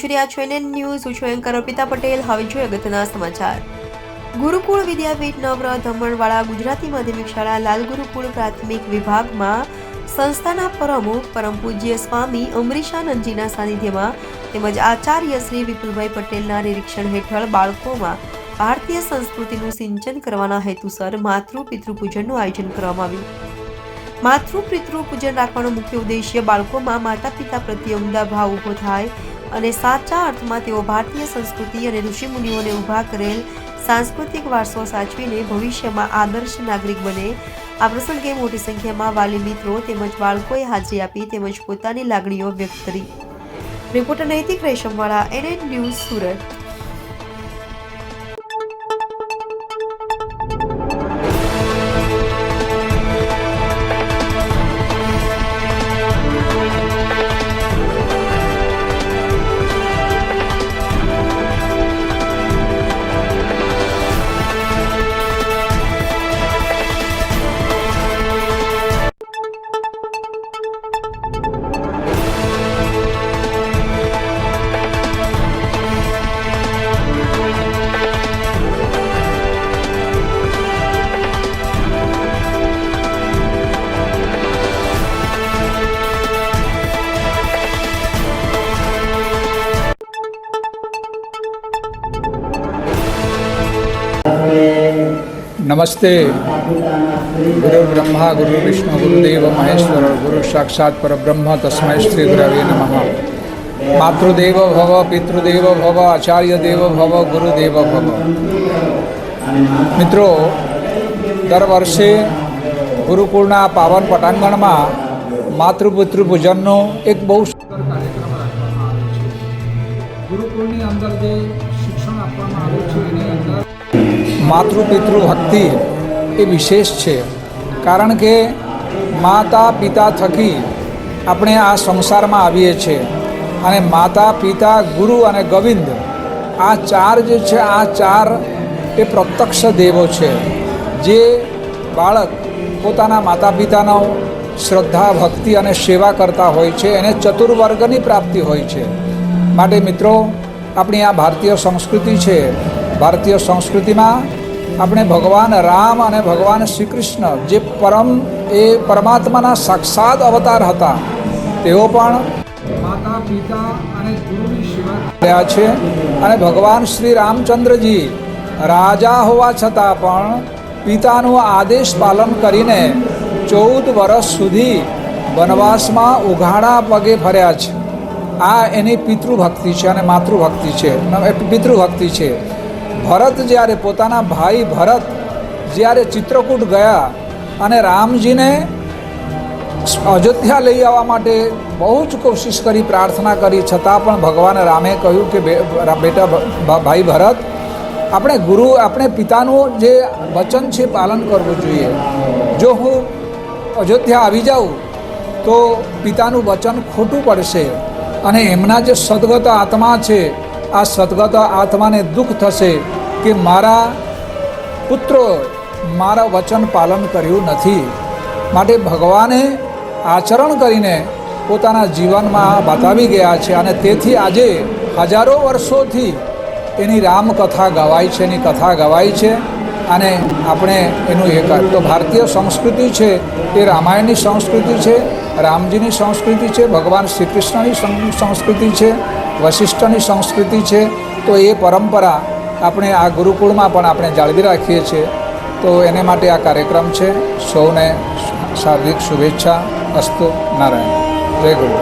જોઈ રહ્યા છો NN ન્યૂઝ. હું છું એન્કર અર્પિતા પટેલ. હવે જોઈએ અગત્યના સમાચાર. ગુરુકુળ વિદ્યાપીઠ નવરહ ધમણવાળા ગુજરાતી માધ્યમિક શાળા લાલ ગુરુકુળ પ્રાથમિક વિભાગમાં સંસ્થાના પ્રમુખ પરમ પૂજ્ય સ્વામી અમરીશાનંદજીના સાનિધ્યમાં તેમજ આચાર્ય શ્રી વિપુલભાઈ પટેલના નિરીક્ષણ હેઠળ બાળકોમાં ભારતીય સંસ્કૃતિનું સિંચન કરવાના હેતુસર માતૃ પિતૃ પૂજનનું આયોજન કરવામાં આવ્યું. માતૃ પિતૃ પૂજન રાખવાનો મુખ્ય ઉદ્દેશ્ય બાળકોમાં માતા પિતા પ્રત્યે ઉમદા ભાવ ઊભો થાય અને સાચા અર્થમાં તેઓ ભારતીય સંસ્કૃતિ અને ઋષિમુનિઓને ઊભા કરેલ સાંસ્કૃતિક વારસો સાચવીને ભવિષ્યમાં આદર્શ નાગરિક બને. આ પ્રસંગે મોટી સંખ્યામાં વાલી મિત્રો તેમજ બાળકોએ હાજરી આપી તેમજ પોતાની લાગણીઓ વ્યક્ત કરી. રિપોર્ટર નૈતિક રેશમવાળા, NN ન્યૂઝ, સુરત. नमस्ते. गुरु ब्रह्मा गुरु विष्णु गुरुदेव महेश्वर गुरु साक्षात परब्रह्म तस्मै श्री गुरवे नमः. मातृदेव भव पितृदेव भव आचार्य देव भव गुरुदेव भव. મિત્રો, દર વર્ષે ગુરુકુળના પાવન પટાંગણમાં માતૃપિતૃ પૂજનનો એક બહુ સુંદર કાર્યક્રમ રાખવામાં આવે છે. ગુરુકુળની અંદર જે શિક્ષણ આપવામાં આવે છે એની અંદર માતૃપિતૃ ભક્તિ એ વિશેષ છે. કારણ કે માતા પિતા થકી આપણે આ સંસારમાં આવીએ છીએ અને માતા પિતા ગુરુ અને ગોવિંદ આ ચાર જે છે આ ચાર એ પ્રત્યક્ષ દેવો છે. જે બાળક પોતાના માતા પિતાનો શ્રદ્ધા ભક્તિ અને સેવા કરતા હોય છે એને ચતુર્વર્ગની પ્રાપ્તિ હોય છે. માટે મિત્રો, આપણી આ ભારતીય સંસ્કૃતિ છે. ભારતીય સંસ્કૃતિમાં આપણે ભગવાન રામ અને ભગવાન શ્રી કૃષ્ણ જે પરમાત્માના સાક્ષાત અવતાર હતા તેઓ પણ માતા પિતા અને ગુરુની સેવા કર્યા છે. અને ભગવાન શ્રી રામચંદ્રજી રાજા હોવા છતાં પણ પિતાનું આદેશ પાલન કરીને 14 વર્ષ સુધી વનવાસમાં ઉઘાડા પગે ફર્યા છે. આ એની પિતૃભક્તિ છે અને માતૃભક્તિ છે, પિતૃભક્તિ છે. ભરત જ્યારે પોતાના ભાઈ ભરત જ્યારે ચિત્રકૂટ ગયા અને રામજીને અયોધ્યા લઈ આવવા માટે બહુ જ કોશિશ કરી, પ્રાર્થના કરી, છતાં પણ ભગવાન રામે કહ્યું કે બેટા ભાઈ ભરત, આપણે પિતાનું જે વચન છે પાલન કરવું જોઈએ. જો હું અયોધ્યા આવી જાઉં તો પિતાનું વચન ખોટું પડશે અને એમના જે સદગત આત્મા છે આ સદગત આત્માને દુઃખ થશે કે મારા પુત્રો મારા વચન પાલન કર્યું નથી. માટે ભગવાને આચરણ કરીને પોતાના જીવનમાં બતાવી ગયા છે અને તેથી આજે હજારો વર્ષોથી એની રામકથા ગવાય છે, એની કથા ગવાય છે. અને આપણે એનું તો ભારતીય સંસ્કૃતિ છે એ રામાયણની સંસ્કૃતિ છે, રામજીની સંસ્કૃતિ છે, ભગવાન શ્રી કૃષ્ણની સંસ્કૃતિ છે, વશિષ્ઠની સંસ્કૃતિ છે. તો એ પરંપરા આપણે આ ગુરુકુળમાં પણ આપણે જાળવી રાખીએ છીએ. તો એને માટે આ કાર્યક્રમ છે. સૌને હાર્દિક શુભેચ્છા. અસ્તુ. નારાયણ. જય ગુરુ.